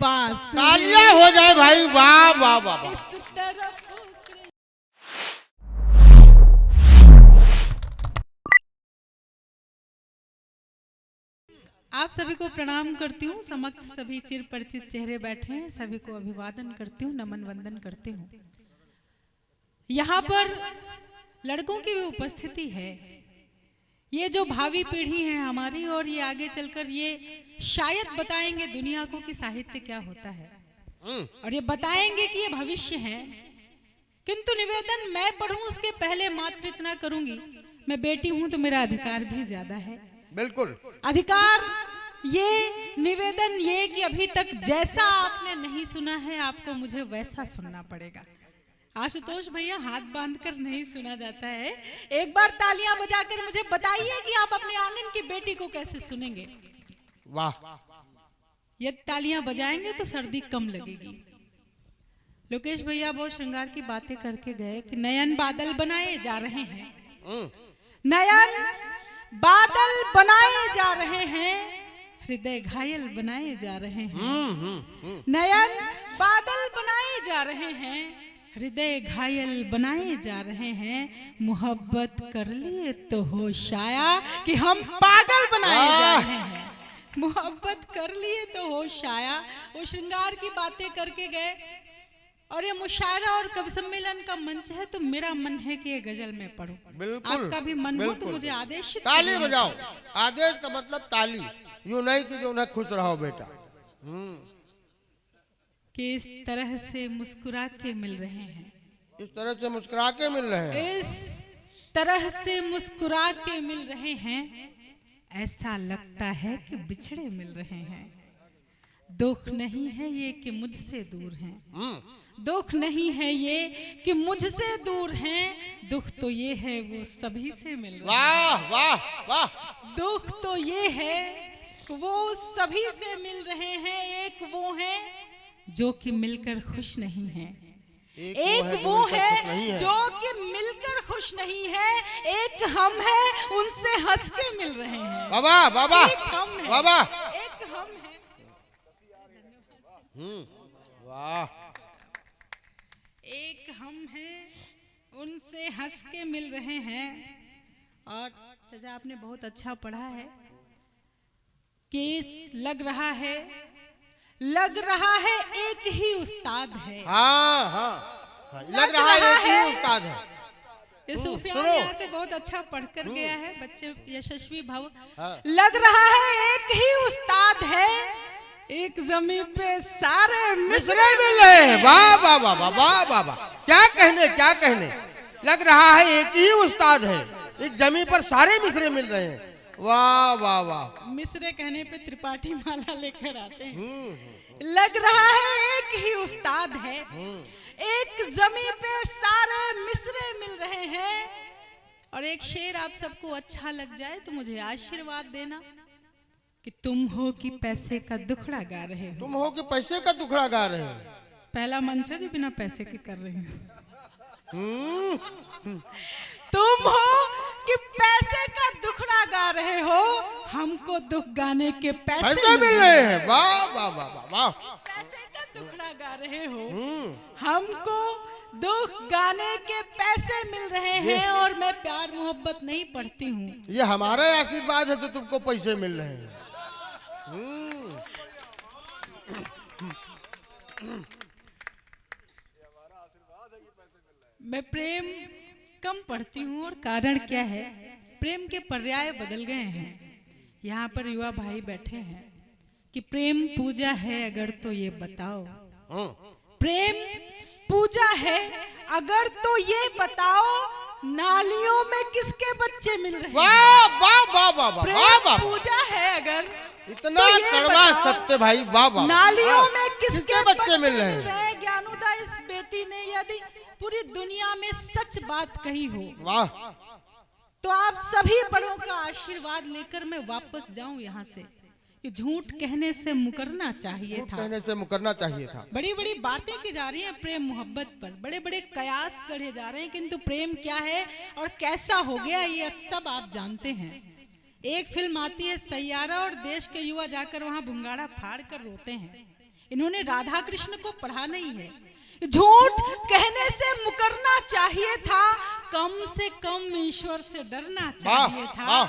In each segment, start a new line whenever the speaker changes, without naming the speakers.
बांसुरी।
तालियां हो जाए भाई, वाह वाह वाह वाह।
इस तरफ आप सभी को प्रणाम करती हूँ। समक्ष सभी चिर परिचित चेहरे बैठे हैं, सभी को अभिवादन करती हूँ, नमन वंदन करती हूँ। यहाँ पर लड़कों की भी उपस्थिति है। ये जो भावी पीढ़ी है हमारी, और ये आगे चलकर ये शायद बताएंगे दुनिया को कि साहित्य क्या होता है, और ये बताएंगे कि ये भविष्य है। किंतु निवेदन मैं पढ़ूं उसके पहले मात्र इतना करूंगी, मैं बेटी हूं तो मेरा अधिकार भी ज्यादा है।
बिल्कुल
अधिकार ये, निवेदन ये कि अभी तक जैसा आपने नहीं सुना है आपको मुझे वैसा सुनना पड़ेगा। आशुतोष भैया, हाथ बांधकर नहीं सुना जाता है। एक बार तालियां बजाकर मुझे बताइए कि आप अपने आंगन की बेटी को कैसे सुनेंगे।
वाह।
ये तालियां बजाएंगे तो सर्दी कम लगेगी। लोकेश भैया बहुत श्रृंगार की बातें करके गए कि नयन बादल बनाए जा रहे हैं, नयन बादल बनाए जा रहे हैं, हृदय घायल बनाए जा रहे हैं। नयन बादल बनाए जा रहे हैं, हृदय घायल बनाए जा रहे हैं। मोहब्बत कर लिए तो हो शाया कि हम पागल बनाए जा रहे हैं। मोहब्बत कर लिए तो हो शाया। वो श्रृंगार की बातें करके गए, और ये मुशायरा और कवि सम्मेलन का मंच है, तो मेरा मन है कि ये गजल में पढूं।
बिल्कुल,
आपका भी मन हो तो मुझे आदेश
ताली बजाओ। आदेश का मतलब ताली, यूं नहीं कि जो ना खुश रहो बेटा।
कि इस तरह से मुस्कुरा के मिल रहे हैं,
इस तरह से मुस्कुरा के मिल रहे हैं,
इस तरह से मुस्कुरा के मिल रहे हैं, ऐसा लगता है कि बिछड़े मिल रहे हैं। दुख नहीं है ये कि मुझसे दूर हैं, दुख नहीं है ये कि मुझसे दूर हैं, दुख तो ये है वो सभी से मिल रहे हैं।
वाह वाह वाह।
दुख तो ये है वो सभी से मिल रहे हैं। एक वो है जो कि मिलकर खुश नहीं है, एक वो है जो कि मिलकर खुश नहीं है, एक हम है उनसे हंस के मिल रहे हैं।
बाबा बाबा
एक हम है,
बाबा,
एक हम है।
वाह।
एक हम हैं उनसे हंस के मिल रहे हैं। और चाचा आपने बहुत अच्छा पढ़ा है कि लग रहा है एक ही उस्ताद है।
हाँ हाँ, लग रहा है एक ही उस्ताद है।
ये सूफियान यहाँ से बहुत अच्छा पढ़कर गया है, बच्चे यशस्वी भव।
हाँ।
लग रहा है एक ही उस्ताद है, एक जमीन पे सारे
मिसरे मिल रहे हैं। वाह वाह वाह वाह वाह वाह वाह। क्या कहने क्या कहने। लग रहा है एक ही उस्ताद है, एक जमीन पर सारे मिसरे मिल रहे हैं। वाह वाह वाह।
मिसरे कहने पे त्रिपाठी माला लेकर आते हैं। लग रहा है एक ही उस्ताद है, एक जमीन पे सारे मिसरे मिल रहे हैं। और एक शेर आप सबको अच्छा लग जाए तो मुझे आशीर्वाद देना कि तुम हो कि पैसे का दुखड़ा गा रहे हो।
तुम हो कि पैसे का दुखड़ा गा रहे हो।
पहला मंच है जो बिना पैसे के कर रहे हो। तुम हो कि पैसे का दुखड़ा गा रहे हो, हमको दुख गाने के पैसे
मिल रहे हैं। वाह वाह वाह वाह वाह।
पैसे का दुखड़ा गा रहे हो, हमको दुख गाने के पैसे मिल रहे हैं। और मैं प्यार मोहब्बत नहीं पढ़ती हूँ,
ये हमारा आशीर्वाद है तो तुमको पैसे मिल रहे हैं।
मैं प्रेम कम पढ़ती हूँ, और कारण क्या है, प्रेम के पर्याय बदल गए हैं। यहाँ पर युवा भाई बैठे हैं कि प्रेम पूजा है अगर तो ये बताओ, प्रेम पूजा है अगर तो ये बताओ, नालियों में किसके बच्चे मिल रहे हैं।
वाह वाह वाह वाह वाह।
प्रेम पूजा है अगर
इतना कड़वा सत्य भाई। वाह वाह।
नालियों में किसके
बच्चे मिल रहे हैं।
ज्ञानोदा इस बेटी ने यदि पूरी दुनिया में सच बात कही हो,
वाह,
तो आप सभी बड़ों का आशीर्वाद लेकर मैं वापस जाऊं यहाँ से। कि झूठ कहने से मुकरना चाहिए था,
कहने से मुकरना चाहिए था।
बड़ी बड़ी बातें की जा रही हैं प्रेम मोहब्बत पर, बड़े बड़े कयास गढ़े जा रहे हैं, किंतु प्रेम क्या है और कैसा हो गया ये सब आप जानते हैं। एक फिल्म आती है सैयारा, और देश के युवा जाकर वहां भुंगाड़ा फाड़ कर रोते हैं इन्होंने राधा कृष्ण को पढ़ा नहीं है। झूठ कहने से मुकरना चाहिए था, कम से कम ईश्वर से डरना चाहिए था।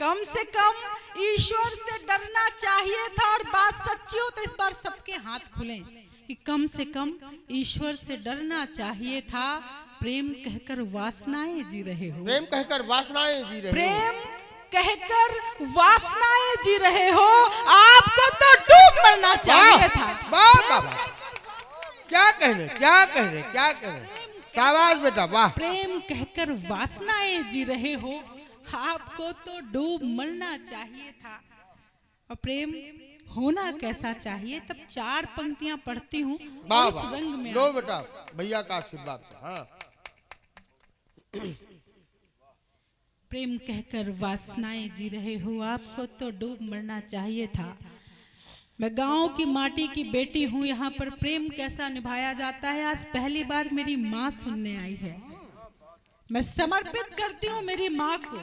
कम से कम ईश्वर से डरना चाहिए था। और बात सच्ची हो तो इस बार सबके हाथ खुलें कि कम से कम ईश्वर से डरना चाहिए था। प्रेम कहकर वासनाएं जी रहे हो,
प्रेम कहकर वासनाएं जी रहे हो,
प्रेम कहकर वासनाएं जी रहे हो। आपको तो डूब मरना चाहिए था।
क्या कहने, क्या कहने, क्या कहने। शाबाश बेटा, वाह।
प्रेम कहकर वासनाएं जी रहे हो, आपको तो डूब मरना चाहिए था। और प्रेम होना कैसा चाहिए, तब 4 पंक्तियां पढ़ती हूँ और उस रंग में
लो बेटा, भैया का आशीर्वाद। हाँ।
प्रेम कहकर वासनाएं जी रहे हो, आपको तो डूब मरना चाहिए था। मैं गांव की माटी की बेटी हूँ, यहाँ पर प्रेम कैसा निभाया जाता है आज पहली बार मेरी माँ सुनने आई है। मैं समर्पित करती हूँ मेरी माँ को।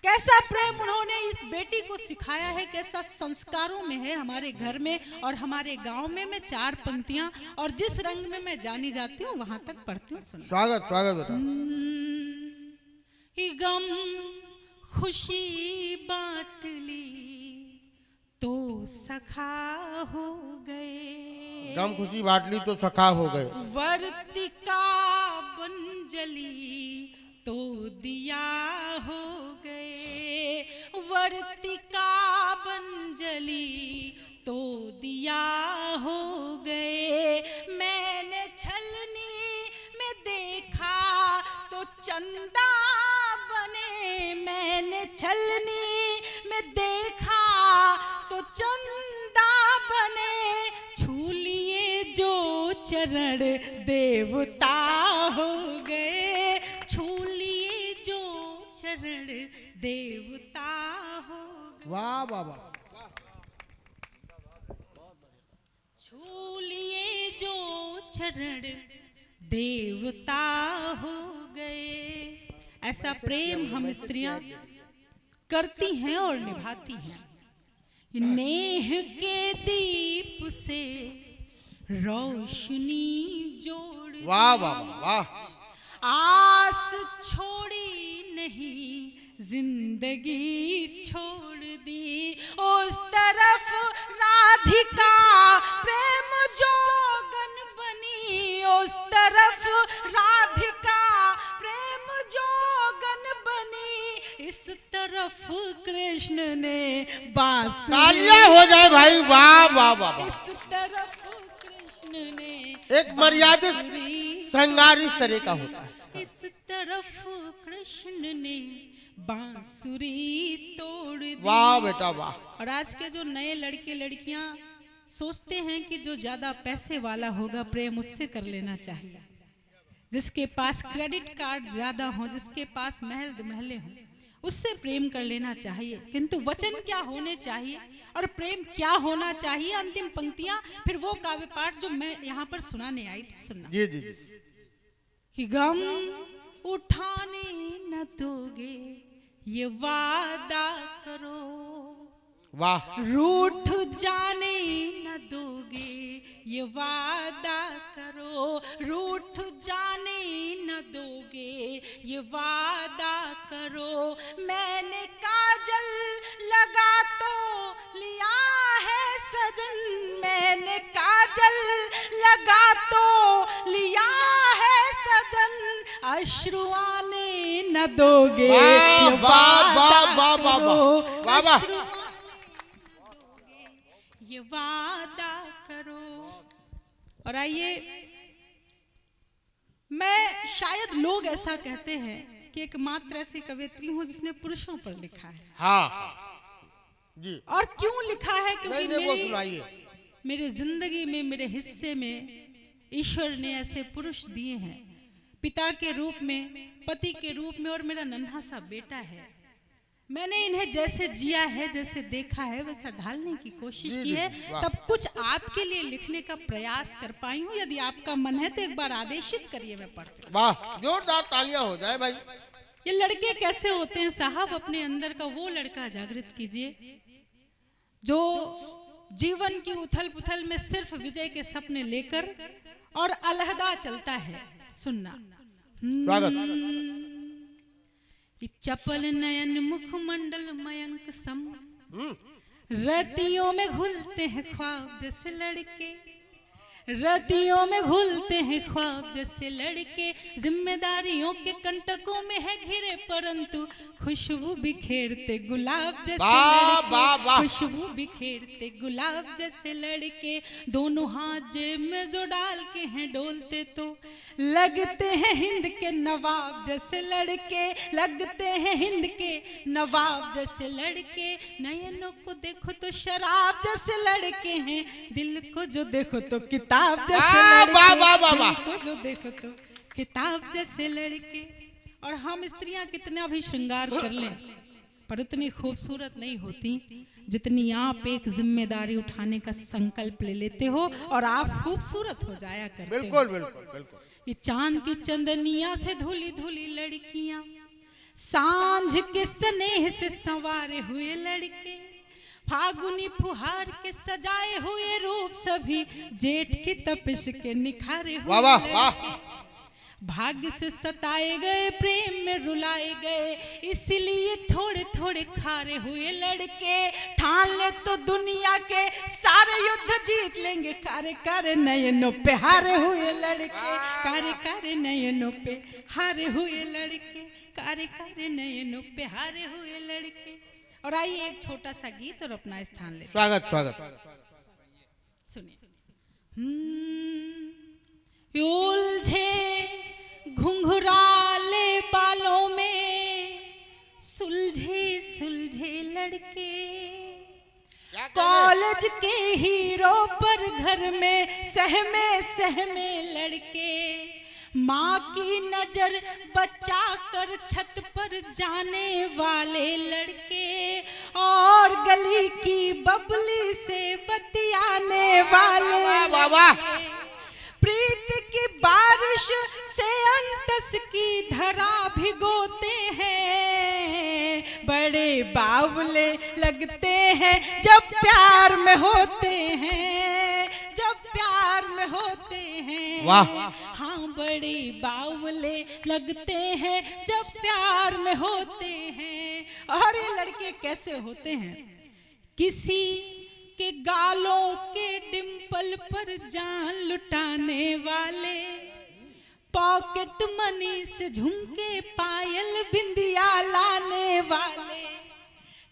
कैसा प्रेम उन्होंने इस बेटी को सिखाया है, कैसा संस्कारों में है हमारे घर में और हमारे गांव में। मैं 4 पंक्तियां और जिस रंग में मैं जानी जाती हूँ वहां तक पढ़ती हूँ। सुनो।
स्वागत, स्वागत बेटा।
गम खुशी बांट ली तो सखा हो गए,
गम खुशी बांट ली तो सखा हो गए।
वर्तिका बन जली तो दिया हो गए, वर्तिका बन जली तो दिया हो गए। मैंने छलनी में देखा तो चंदा बने, मैंने छलनी में देखा तो चंदा बने। छू लिए जो चरण देवता हो गए, छू लिए जो चरण देवता हो गए।
वाह वाह वाह।
छू लिए जो चरण देवता हो गए। ऐसा प्रेम हम स्त्रियां करती हैं और निभाती हैं। नेह के दीप से रोशनी जोड़,
वाह वाह वाह।
आस छोड़ी नहीं जिंदगी छोड़ दी। उस तरफ राधिका प्रेम जोगन बनी, उस तरफ राधिका प्रेम जोगन बनी। इस तरफ कृष्ण ने बांसुरी,
तालियां हो जाए भाई, वाह वाह वाह।
इस तरफ कृष्ण ने
एक मर्यादित श्रृंगार इस तरह का होता है।
इस तरफ कृष्ण ने बांसुरी तोड़ दी।
वाह बेटा वाह।
और आज के जो नए लड़के लड़कियां सोचते हैं कि जो ज्यादा पैसे वाला होगा प्रेम उससे कर लेना चाहिए, जिसके पास क्रेडिट कार्ड ज्यादा हो, जिसके पास महल महले हों, उससे प्रेम कर लेना चाहिए। किंतु वचन क्या होने चाहिए और प्रेम क्या होना चाहिए, अंतिम पंक्तियां फिर वो काव्य पाठ जो मैं यहाँ पर सुनाने आई थी, सुनना।
जी जी जी।
कि गम उठाने न दोगे ये वादा करो,
वाह।
रूठ जाने न दोगे ये वादा करो, रूठ जाने न दोगे ये वादा करो। मैंने काजल लगा तो लिया है सजन, मैंने काजल लगा तो लिया है सजन। अश्रु आने न दोगे ये वादा करो, ये वादा करो। और आइए, मैं शायद लोग ऐसा कहते हैं कि एकमात्र ऐसी कवियत्री हूँ जिसने पुरुषों पर लिखा है।
हाँ जी।
और क्यों लिखा है? क्योंकि
मेरी
जिंदगी में, मेरे हिस्से में ईश्वर ने ऐसे पुरुष दिए हैं, पिता के रूप में, पति के रूप में, और मेरा नन्हा सा बेटा है। मैंने इन्हें जैसे जिया है, जैसे देखा है, वैसा ढालने की कोशिश की है, तब कुछ आपके लिए लिखने का प्रयास कर पाई हूँ। यदि आपका मन है तो एक बार आदेशित करिए, मैं पढ़ती हूँ।
वाह, जोरदार तालियां हो जाए भाई।
ये लड़के कैसे होते हैं साहब? अपने अंदर का वो लड़का जागृत कीजिए जो जीवन की उथल पुथल में सिर्फ विजय के सपने लेकर और अलहदा चलता है। सुनना।
स्वागत।
चपल नयन मुखमंडल मयंक सम, रतियों में घुलते हैं ख्वाब जैसे लड़के, रतियों में घुलते हैं ख्वाब जैसे लड़के, जिम्मेदारियों के कंटकों में है घिरे परंतु खुशबू बिखेरते गुलाब जैसे लड़के, खुशबू बिखेरते गुलाब जैसे लड़के, दोनों हाथ जेब में जो डाल के हैं डोलते तो लगते हैं हिंद के नवाब जैसे लड़के, लगते हैं हिंद के नवाब जैसे लड़के, नयनों को देखो तो शराब जैसे लड़के हैं, दिल को जो देखो तो किताब जैसे लड़के, दिल को जो देखो तो किताब जैसे लड़के। और हम स्त्रियां कितना भी श्रृंगार कर लें पर उतनी खूबसूरत नहीं होती जितनी आप एक जिम्मेदारी उठाने का संकल्प ले लेते हो और आप खूबसूरत हो जाया करते हो।
बिल्कुल बिल्कुल बिल्कुल।
ये चांद की चंदनिया से धुली धुली लड़कियां, सांझ के स्नेह से संवारे हुए लड़के, फागुनी फुहार के सजाए हुए रूप सभी जेठ की तपिश के निखारे हुए लड़के, भाग्य से सताए गए प्रेम में रुलाए गए इसलिए थोड़े थोड़े खारे हुए लड़के, ठान ले तो दुनिया के सारे युद्ध जीत लेंगे, कारे कारे नयनों पे हारे हुए लड़के, कारे कारे नयनों पे हारे हुए लड़के, कारे कारे नयनों पे हारे हुए लड़के। और आइए एक छोटा सा गीत और अपना स्थान ले।
स्वागत स्वागत।
सुनिए। उलझे घुंघराले बालों में सुलझे सुलझे लड़के, कॉलेज के हीरो पर घर में सहमे सहमे लड़के, माँ की नजर बचा कर छत पर जाने वाले लड़के, और गली की बबली से बतियाने वाले लड़के, प्रीत की बारिश से अंतस की धरा भिगोते हैं, बड़े बावले लगते हैं जब प्यार में होते हैं, जब प्यार में होते हैं।
वाह।
हाँ बड़े बावले लगते हैं जब प्यार में होते हैं। और ये लड़के कैसे होते हैं? किसी के गालों के डिंपल पर जान लुटाने वाले, पॉकेट मनी से झुमके पायल बिंदिया लाने वाले,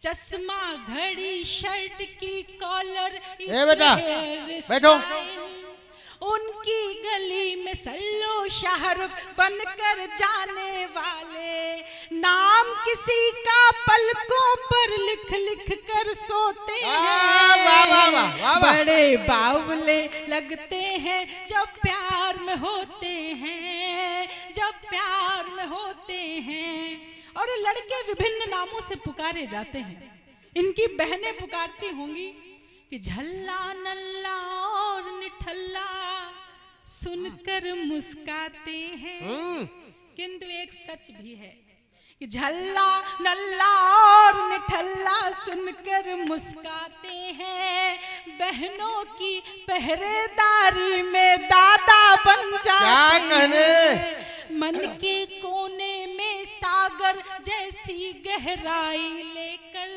चश्मा घड़ी शर्ट की कॉलर
बेटा बैठो,
उनकी गली में सल्लो शाहरुख बनकर जाने वाले, नाम किसी का पलकों पर लिख लिख कर सोते हैं, बड़े बावले लगते हैं जब प्यार में होते हैं, जब प्यार में होते हैं। और ये लड़के विभिन्न नामों से पुकारे जाते हैं। इनकी बहनें पुकारती होंगी कि झल्ला नल्ला और निठल्ला सुनकर मुस्काते हैं, किंतु एक सच भी है कि झल्ला नल्ला और निठल्ला सुनकर मुस्काते हैं, बहनों की पहरेदारी में दादा बन जाते हैं, मन के कोने में सागर जैसी गहराई लेकर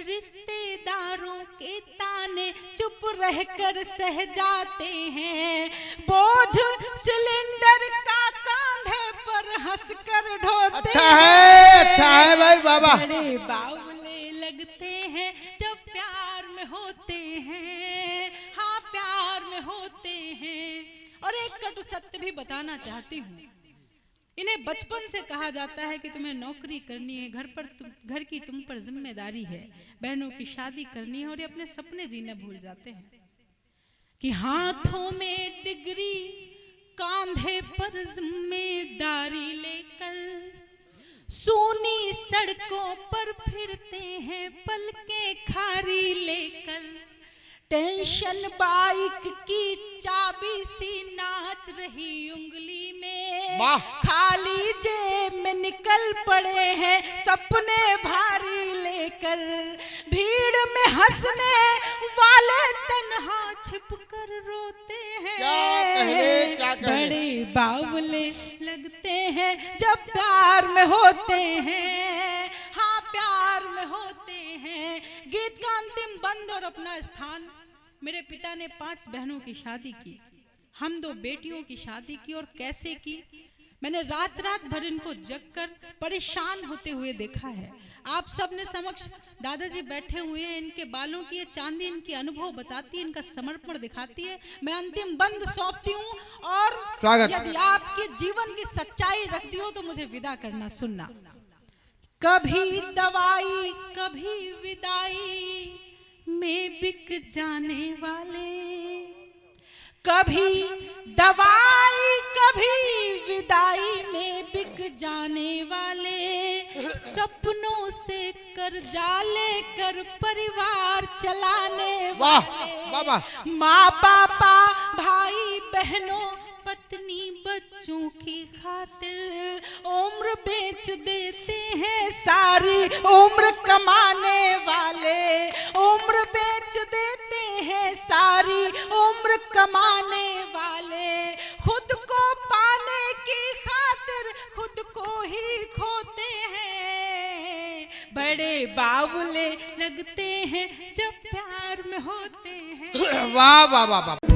रिश्तेदारों के ताने चुप रहकर सह जाते हैं, बोझ सिलेंडर का कांधे पर हंसकर ढोते
अच्छा है भाई बाबा।
बड़े बावले लगते हैं जब प्यार में होते हैं, हाँ प्यार में होते हैं। और एक कटु सत्य भी बताना चाहती हूँ, इन्हें बचपन से कहा जाता है कि तुम्हें नौकरी करनी है, घर की तुम पर जिम्मेदारी है, बहनों की शादी करनी है, और ये अपने सपने जीने भूल जाते हैं कि हाथों में डिग्री कांधे पर जिम्मेदारी लेकर सूनी सड़कों पर फिरते हैं पलके खारी लेकर, टेंशन बाइक की चाबी सी नाच रही उंगली में, खाली जेब में निकल पड़े हैं सपने भारी लेकर, भीड़ में हंसने वाले छिप कर रोते हैं।
क्या कहने?
बड़े बावले लगते हैं जब प्यार में होते हैं। हाँ, प्यार में होते हैं। गीत का अंतिम बंद और अपना स्थान। मेरे पिता ने 5 बहनों की शादी की, हम 2 बेटियों की शादी की। और कैसे की? मैंने रात रात भर इनको जगकर परेशान होते हुए देखा है। आप सब ने समक्ष दादाजी बैठे हुए हैं, इनके बालों की ये चांदी इनके अनुभव बताती है, इनका समर्पण दिखाती है। मैं अंतिम बंद सौंपती हूँ और
स्वागत।
यदि आपके जीवन की सच्चाई रखती हो तो मुझे विदा करना। सुनना। कभी दवाई कभी विदाई में बिक जाने वाले, कभी दवाई कभी विदाई में बिक जाने वाले, सपनों से कर्जा लेकर परिवार चलाने वाले, माँ पापा भाई बहनों पत्नी बच्चों की खातिर उम्र बेच देते हैं सारी, उम्र कमाने वाले उम्र बेच देते हैं सारी, उम्र कमाने वाले खुद को पाने की खातिर खुद को ही खोते हैं। बड़े बावले लगते हैं जब प्यार में होते हैं।
वाह वाह वाह वाह।